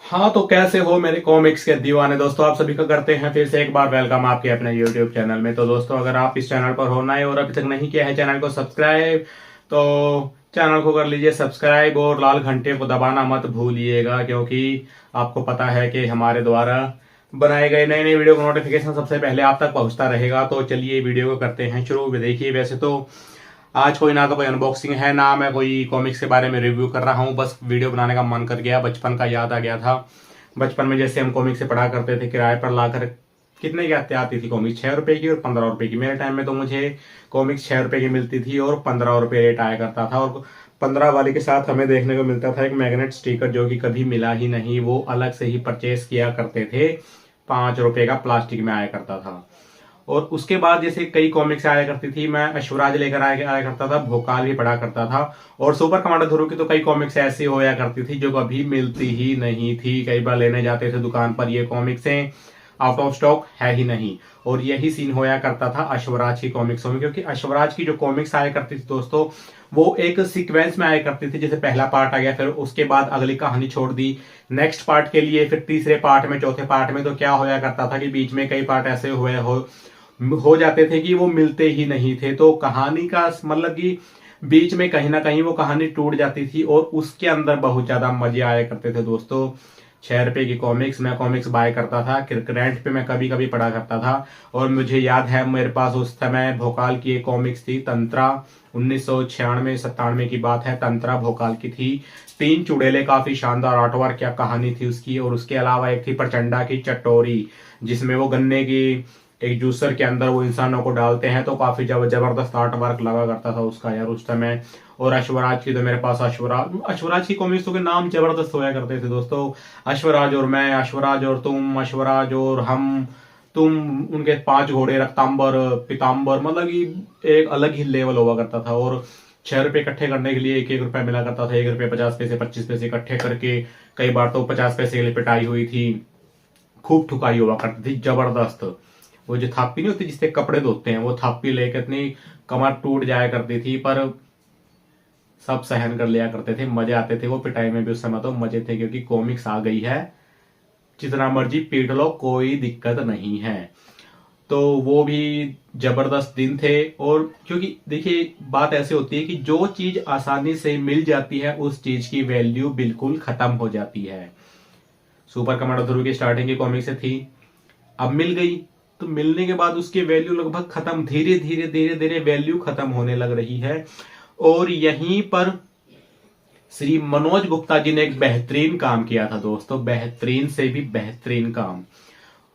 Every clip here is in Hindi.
हाँ, तो कैसे हो मेरे कॉमिक्स के दीवाने दोस्तों। आप सभी का करते हैं फिर से एक बार वेलकम आपके अपने YouTube चैनल में। तो दोस्तों, अगर आप इस चैनल पर हो नए और अभी तक नहीं किया है चैनल को सब्सक्राइब, तो चैनल को कर लीजिए सब्सक्राइब और लाल घंटे को दबाना मत भूलिएगा, क्योंकि आपको पता है कि हमारे द्वारा बनाए गए नए नए वीडियो का नोटिफिकेशन सबसे पहले आप तक पहुंचता रहेगा। तो चलिए वीडियो को करते हैं शुरू। देखिए, वैसे तो आज कोई ना तो कोई अनबॉक्सिंग है ना मैं कोई कॉमिक्स के बारे में रिव्यू कर रहा हूँ, बस वीडियो बनाने का मन कर गया, बचपन का याद आ गया था। बचपन में जैसे हम कॉमिक्स से पढ़ा करते थे, किराए पर लाकर कितने की आती थी कॉमिक्स, 6 रुपए की और 15 रुपए की। मेरे टाइम में तो मुझे कॉमिक्स 6 रुपए की मिलती थी और 15 रुपए रेट आया करता था। और 15 वाले के साथ हमें देखने को मिलता था एक मैग्नेट स्टिकर, जो कि कभी मिला ही नहीं, वो अलग से ही परचेस किया करते थे। 5 रुपए का प्लास्टिक में आया करता था। और उसके बाद जैसे कई कॉमिक्स आया करती थी, मैं अश्वराज लेकर आया करता था, भोकाल भी पढ़ा करता था। और सुपर कमांडर ध्रुव की तो कई कॉमिक्स ऐसी होया करती थी जो कभी मिलती ही नहीं थी। कई बार लेने जाते थे दुकान पर, ये कॉमिक्स आउट ऑफ स्टॉक है ही नहीं। और यही सीन होया करता था अश्वराज की कॉमिक्सों में, क्योंकि अश्वराज की जो कॉमिक्स आया करती थी दोस्तों, वो एक सीक्वेंस में आया करती थी। जैसे पहला पार्ट आ गया, फिर उसके बाद अगली कहानी छोड़ दी नेक्स्ट पार्ट के लिए, फिर तीसरे पार्ट में, चौथे पार्ट में। तो क्या होया करता था कि बीच में कई पार्ट ऐसे हो जाते थे कि वो मिलते ही नहीं थे। तो कहानी का मतलब कि बीच में कहीं ना कहीं वो कहानी टूट जाती थी और उसके अंदर बहुत ज्यादा मजे आया करते थे दोस्तों। 6 रुपए की कॉमिक्स, मैं कॉमिक्स बाय करता था, क्रिकेट पे मैं कभी कभी पढ़ा करता था। और मुझे याद है मेरे पास उस समय भोकाल की एक कॉमिक्स थी, तंत्रा। 1996-97 की बात है, तंत्रा भोकाल की थी। 3 चुड़ैले, काफी शानदार आर्टवर्क, क्या कहानी थी उसकी। और उसके अलावा एक थी प्रचंडा की चटोरी, जिसमें वो गन्ने की एक जूसर के अंदर वो इंसानों को डालते हैं। तो काफी जबरदस्त आर्ट वर्क लगा करता था उसका यार उस समय। और अश्वराज की तो मेरे पास अश्वराज की कॉमिक्सों के नाम जबरदस्त होया करते थे दोस्तों। अश्वराज और मैं, अश्वराज और तुम, अश्वराज और हम, तुम, उनके 5 घोड़े, रक्तांबर, पीताम्बर, मतलब कि एक अलग ही लेवल हुआ करता था। और 6 रुपए इकट्ठे करने के लिए 1-1 रुपया मिला करता था। 1 रुपये 50 पैसे 25 पैसे इकट्ठे करके, कई बार तो 50 पैसे के लिए पिटाई हुई थी, खूब ठुकाई हुआ करती थी जबरदस्त। वो जो थापी नहीं होती जिससे कपड़े धोते हैं, वो थापी लेकर इतनी कमर टूट जाया करती थी, पर सब सहन कर लिया करते थे। मजे आते थे वो पिटाई में भी उस समय, तो मजे थे, क्योंकि कॉमिक्स आ गई है, जितना मर्जी पीट लो, कोई दिक्कत नहीं है। तो वो भी जबरदस्त दिन थे। और क्योंकि देखिए, बात ऐसे होती है कि जो चीज आसानी से मिल जाती है उस चीज की वैल्यू बिल्कुल खत्म हो जाती है। सुपर कमांडो ध्रुव की स्टार्टिंग की कॉमिक से थी, अब मिल गई, तो मिलने के बाद उसकी वैल्यू लगभग खत्म, धीरे धीरे धीरे धीरे वैल्यू खत्म होने लग रही है। और यहीं पर श्री मनोज गुप्ता जी ने एक बेहतरीन काम किया था दोस्तों, बेहतरीन से भी बेहतरीन काम।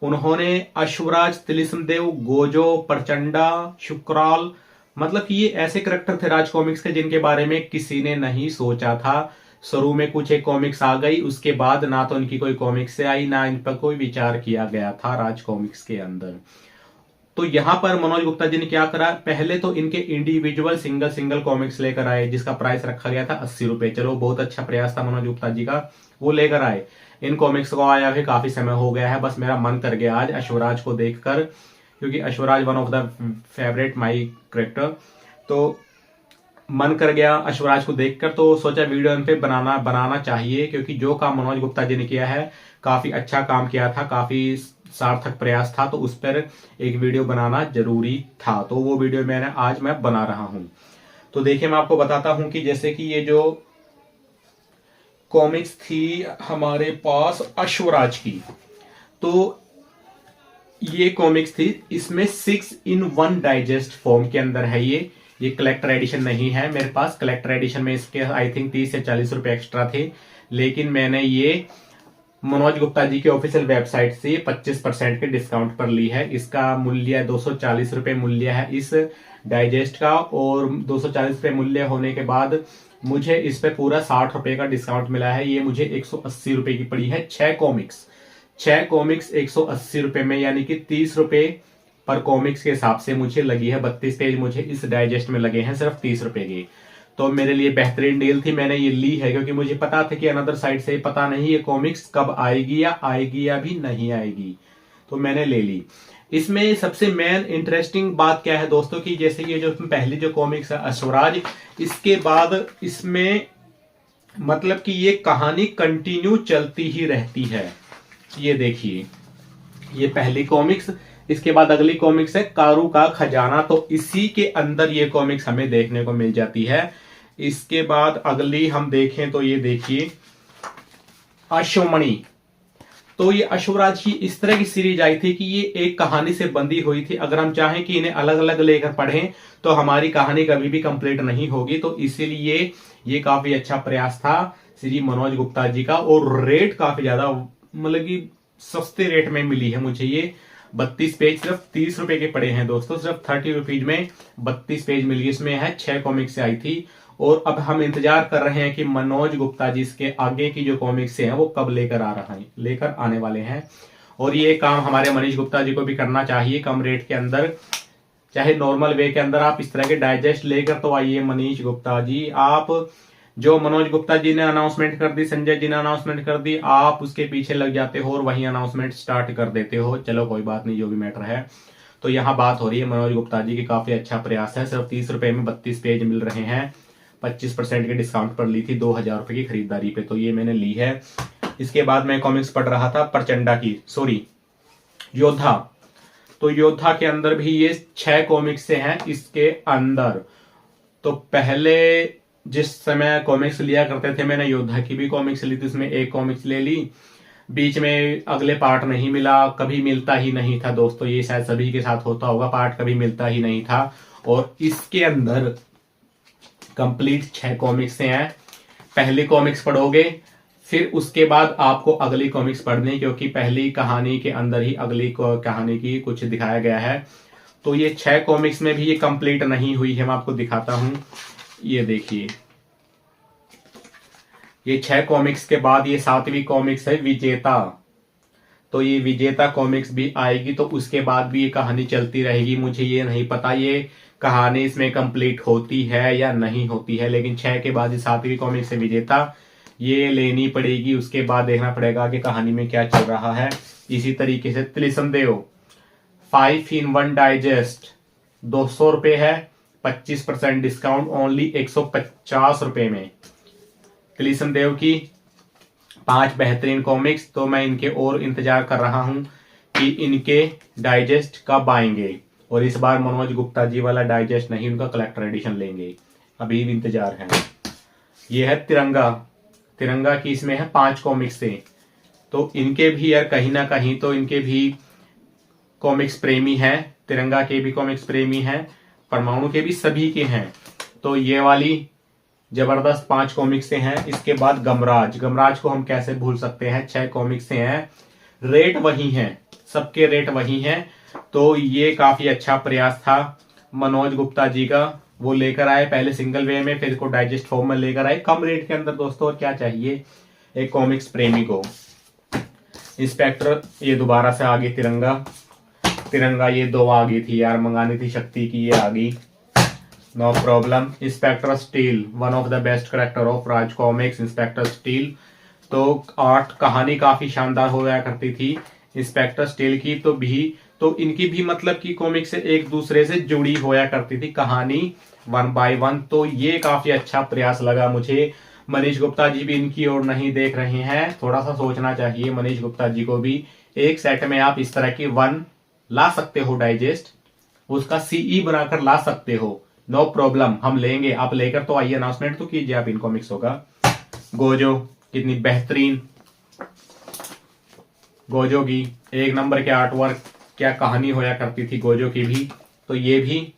उन्होंने अश्वराज, तिलिस्मदेव, गोजो, प्रचंडा, शुक्राल, मतलब कि ये ऐसे करेक्टर थे राज कॉमिक्स के जिनके बारे में किसी ने नहीं सोचा था। शुरू में कुछ एक कॉमिक्स आ गई, उसके बाद ना तो इनकी कोई कॉमिक्स से आई, ना इन पर कोई विचार किया गया था राज कॉमिक्स के अंदर। तो यहां पर मनोज गुप्ता जी ने क्या करा, पहले तो इनके इंडिविजुअल सिंगल सिंगल कॉमिक्स लेकर आए, जिसका प्राइस रखा गया था 80 रुपए। चलो, बहुत अच्छा प्रयास था मनोज गुप्ता जी का, वो लेकर आए। इन कॉमिक्स को आया भी काफी समय हो गया है, बस मेरा मन कर गया आज अश्वराज को देखकर, क्योंकि Ashwaraj one of the favourite my character. तो मन कर गया अश्वराज को देखकर, तो सोचा वीडियो इन पे बनाना चाहिए, क्योंकि जो काम मनोज गुप्ता जी ने किया है काफी अच्छा काम किया था, काफी सार्थक प्रयास था, तो उस पर एक वीडियो बनाना जरूरी था। तो वो वीडियो आज मैं बना रहा हूं। तो देखिए, मैं आपको बताता हूं कि जैसे कि ये जो कॉमिक्स थी हमारे पास अश्वराज की, तो ये कॉमिक्स थी, इसमें 6-in-1 डाइजेस्ट फॉर्म के अंदर है ये कलेक्टर एडिशन नहीं है मेरे पास। कलेक्टर एडिशन में इसके आई थिंक 30 से 40 रुपए एक्स्ट्रा थे, लेकिन मैंने ये मनोज गुप्ता जी के ऑफिशियल वेबसाइट से 25% के डिस्काउंट पर ली है। इसका मूल्य 240 रुपए मूल्य है इस डाइजेस्ट का, और 240 रुपए मूल्य होने के बाद मुझे इस पे पूरा 60 रुपए का डिस्काउंट मिला है। ये मुझे 180 रुपए की पड़ी है। 6 कॉमिक्स 180 रुपए में, यानी कि 30 रुपए पर कॉमिक्स के हिसाब से मुझे लगी है। 32 पेज मुझे इस डाइजेस्ट में लगे हैं सिर्फ 30 रुपए के। तो मेरे लिए बेहतरीन डील थी, मैंने ये ली है, क्योंकि मुझे पता था कि अनदर साइड से पता नहीं ये कॉमिक्स कब आएगी या भी नहीं आएगी, तो मैंने ले ली। इसमें सबसे मेन इंटरेस्टिंग बात क्या है दोस्तों, कि जैसे ये जो पहली जो कॉमिक्स है अश्वराज, इसके बाद इसमें मतलब कि ये कहानी कंटिन्यू चलती ही रहती है। ये देखिए, ये पहली कॉमिक्स, इसके बाद अगली कॉमिक्स है कारू का खजाना, तो इसी के अंदर ये कॉमिक्स हमें देखने को मिल जाती है। इसके बाद अगली हम देखें तो ये देखिए अश्वमणि। तो ये अश्वराज की इस तरह की सीरीज आई थी कि ये एक कहानी से बंधी हुई थी। अगर हम चाहें कि इन्हें अलग अलग लेकर पढ़ें तो हमारी कहानी कभी भी कंप्लीट नहीं होगी, तो इसीलिए ये काफी अच्छा प्रयास था श्री मनोज गुप्ता जी का। और रेट काफी ज्यादा, मतलब कि सस्ते रेट में मिली है मुझे ये। 32 पेज सिर्फ 30 रुपए के पड़े हैं दोस्तों, सिर्फ 30 रुपीज में 32 पेज मिली। इसमें है 6 कॉमिक्स से आई थी। और अब हम इंतजार कर रहे हैं कि मनोज गुप्ता जी इसके आगे की जो कॉमिक्स हैं वो कब लेकर आने वाले हैं। और ये काम हमारे मनीष गुप्ता जी को भी करना चाहिए कम रेट के अंदर, चाहे नॉर्मल वे के अंदर आप इस तरह के डाइजेस्ट लेकर तो आइए मनीष गुप्ता जी। आप जो मनोज गुप्ता जी ने अनाउंसमेंट कर दी, संजय जी ने अनाउंसमेंट कर दी, आप उसके पीछे लग जाते हो और वही अनाउंसमेंट स्टार्ट कर देते हो। चलो कोई बात नहीं, जो भी मैटर है। तो यहाँ बात हो रही है मनोज गुप्ता जी की, काफी अच्छा प्रयास है। सिर्फ 30 रुपए में 32 पेज मिल रहे हैं। 25% के डिस्काउंट पर ली थी 2000 रुपए की खरीदारी पे, तो ये मैंने ली है। इसके बाद मैं कॉमिक्स पढ़ रहा था प्रचंडा की, सॉरी योद्धा। तो योद्धा के अंदर भी ये 6 कॉमिक्स से हैं इसके अंदर। तो पहले जिस समय कॉमिक्स लिया करते थे, मैंने योद्धा की भी कॉमिक्स ली थी, उसमें एक कॉमिक्स ले ली, बीच में अगले पार्ट नहीं मिला, कभी मिलता ही नहीं था दोस्तों। ये शायद सभी के साथ होता होगा, पार्ट कभी मिलता ही नहीं था। और इसके अंदर कंप्लीट 6 कॉमिक्स से हैं। पहली कॉमिक्स पढ़ोगे, फिर उसके बाद आपको अगली कॉमिक्स पढ़नी, क्योंकि पहली कहानी के अंदर ही अगली कहानी की कुछ दिखाया गया है। तो ये 6 कॉमिक्स में भी ये कंप्लीट नहीं हुई है, मैं आपको दिखाता हूं। ये देखिए, ये 6 कॉमिक्स के बाद ये 7वीं कॉमिक्स है विजेता। तो ये विजेता कॉमिक्स भी आएगी, तो उसके बाद भी ये कहानी चलती रहेगी। मुझे ये नहीं पता ये कहानी इसमें कंप्लीट होती है या नहीं होती है, लेकिन 6 के बाद ये 7वीं कॉमिक्स है विजेता, ये लेनी पड़ेगी। उसके बाद देखना पड़ेगा कि कहानी में क्या चल रहा है। इसी तरीके से त्रिसंदेव 5 in 1 डाइजेस्ट 200 रुपए है, 25% डिस्काउंट, ओनली 150 रुपए में। त्रिसंदेव की 5 बेहतरीन कॉमिक्स, तो मैं इनके और इंतजार कर रहा हूं कि इनके डाइजेस्ट कब आएंगे। और इस बार मनोज गुप्ता जी वाला डाइजेस्ट नहीं, उनका कलेक्टर एडिशन लेंगे, अभी भी इंतजार है। ये है तिरंगा। तिरंगा की इसमें है 5 कॉमिक्स से, तो इनके भी यार कहीं ना कहीं तो इनके भी कॉमिक्स प्रेमी हैं, तिरंगा के भी कॉमिक्स प्रेमी हैं, परमाणु के भी, सभी के हैं। तो ये वाली जबरदस्त 5 कॉमिक्स से हैं। इसके बाद गमराज, गमराज को हम कैसे भूल सकते हैं, 6 कॉमिक्स से हैं। रेट वही हैं, सबके रेट वही हैं। तो ये काफी अच्छा प्रयास था मनोज गुप्ता जी का, वो लेकर आए पहले सिंगल वे में, फिर इसको डाइजेस्ट फॉर्म में लेकर आए कम रेट के अंदर दोस्तों। और क्या चाहिए एक कॉमिक्स प्रेमी को। इंस्पेक्टर ये दोबारा से आ गई तिरंगा। तिरंगा ये 2 आ गई थी यार, मंगानी थी शक्ति की, ये आ गई, no problem. Inspector steel, one of the best character of Raj comics, inspector steel. तो 8 कहानी काफी शानदार हो जाया करती थी इंस्पेक्टर स्टील की। तो इनकी भी मतलब की कॉमिक से एक दूसरे से जुड़ी होया करती थी कहानी 1 by 1। तो ये काफी अच्छा प्रयास लगा मुझे। मनीष गुप्ता जी भी इनकी ओर नहीं देख रहे हैं, थोड़ा सा सोचना चाहिए मनीष गुप्ता जी को भी। एक सेट में आप इस तरह की 1 ला सकते हो डाइजेस्ट, उसका सीई बनाकर ला सकते हो, नो प्रॉब्लम, हम लेंगे। आप लेकर तो आइए, अनाउंसमेंट तो कीजिए आप इन कॉमिक्सों का। गोजो कितनी बेहतरीन, गोजो की 1 नंबर के आर्टवर्क, क्या कहानी होया करती थी गोजो की भी। तो ये भी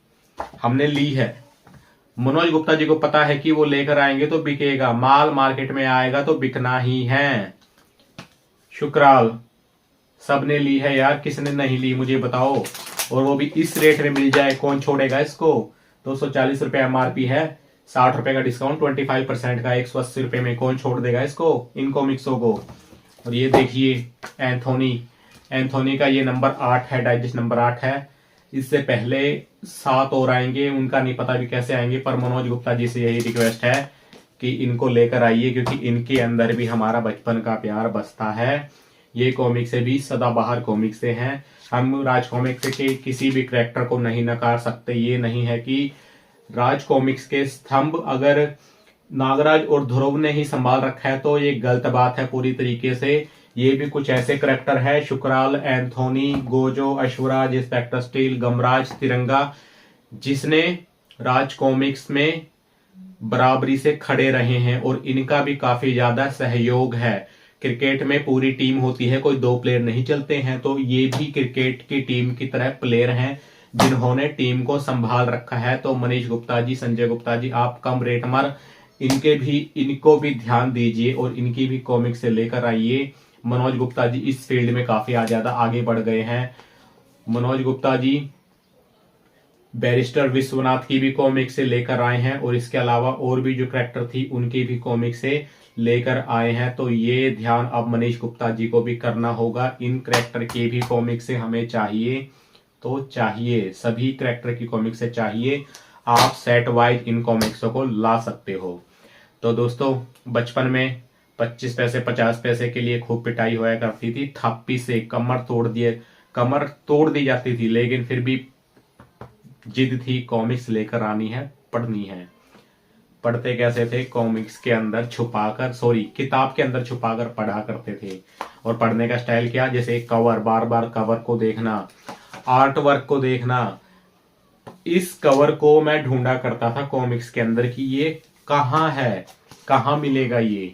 हमने ली है। मनोज गुप्ता जी को पता है कि वो लेकर आएंगे तो बिकेगा, माल मार्केट में आएगा तो बिकना ही है। शुक्राल सबने ली है यार, किसने नहीं ली मुझे बताओ। और वो भी इस रेट में मिल जाए, कौन छोड़ेगा इसको। 240 रुपए एमआरपी है, 60 रुपए का डिस्काउंट, 25% का 180 रुपए में कौन छोड़ देगा इसको, इन कॉमिक्सों को। और ये देखिए एंथोनी का ये नंबर 8 है, डाइजेस्ट नंबर 8 है। इससे पहले 7 और आएंगे, उनका नहीं पता भी कैसे आएंगे, पर मनोज गुप्ता जी से यही रिक्वेस्ट है कि इनको लेकर आइए, क्योंकि इनके अंदर भी हमारा बचपन का प्यार बसता है। ये कॉमिक से भी सदाबहार कॉमिक से हैं। हम राज कॉमिक्स के किसी भी कैरेक्टर को नहीं नकार सकते। ये नहीं है कि राज कॉमिक्स के स्तंभ अगर नागराज और ध्रुव ने ही संभाल रखा है, तो ये गलत बात है पूरी तरीके से। ये भी कुछ ऐसे करेक्टर है, शुक्राल, एंथोनी, गोजो, अश्वराज, इंस्पेक्टर स्टील, गमराज, तिरंगा, जिसने राज कॉमिक्स में बराबरी से खड़े रहे हैं और इनका भी काफी ज्यादा सहयोग है। क्रिकेट में पूरी टीम होती है, कोई दो प्लेयर नहीं चलते हैं, तो ये भी क्रिकेट की टीम की तरह प्लेयर हैं जिन्होंने टीम को संभाल रखा है। तो मनीष गुप्ता जी, संजय गुप्ता जी, आप कम रेट मर इनको भी ध्यान दीजिए और इनकी भी कॉमिक से लेकर आइए। मनोज गुप्ता जी इस फील्ड में काफी ज्यादा आगे बढ़ गए हैं। मनोज गुप्ता जी बैरिस्टर विश्वनाथ की भी कॉमिक से लेकर आए हैं और इसके अलावा और भी जो कैरेक्टर थी उनकी भी कॉमिक से लेकर आए हैं। तो ये ध्यान अब मनीष गुप्ता जी को भी करना होगा, इन कैरेक्टर की भी कॉमिक से हमें चाहिए, तो चाहिए, सभी कैरेक्टर की कॉमिक से चाहिए। आप सेट वाइज इन कॉमिक्सों को ला सकते हो। तो दोस्तों बचपन में 25 पैसे 50 पैसे के लिए खूब पिटाई होया करती थी, थापी से कमर तोड़ दी जाती थी, लेकिन फिर भी जिद थी, कॉमिक्स लेकर आनी है, पढ़नी है। पढ़ते कैसे थे? कॉमिक्स के अंदर छुपाकर, किताब के अंदर छुपाकर पढ़ा करते थे। और पढ़ने का स्टाइल क्या? जैसे कवर, बार बार कवर को देखना, आर्ट वर्क को देखना। इस कवर को मैं ढूंढा करता था कॉमिक्स के अंदर कि ये कहाँ है, कहाँ मिलेगा ये।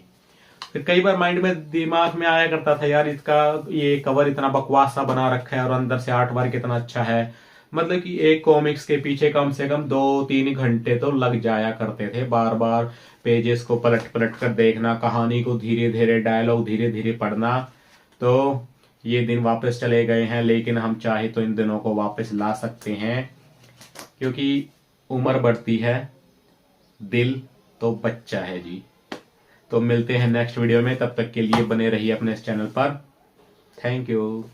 फिर कई बार माइंड में, दिमाग में आया करता था, यार इसका ये कवर इतना बकवास सा बना रखा है और अंदर से आर्ट वर्क कितना अच्छा है। मतलब कि एक कॉमिक्स के पीछे कम से कम 2-3 घंटे तो लग जाया करते थे, बार बार पेजेस को पलट पलट कर देखना, कहानी को धीरे धीरे, डायलॉग धीरे धीरे पढ़ना। तो ये दिन वापस चले गए हैं, लेकिन हम चाहे तो इन दिनों को वापस ला सकते हैं, क्योंकि उम्र बढ़ती है, दिल तो बच्चा है जी। तो मिलते हैं नेक्स्ट वीडियो में, तब तक के लिए बने रहिए अपने इस चैनल पर। Thank you.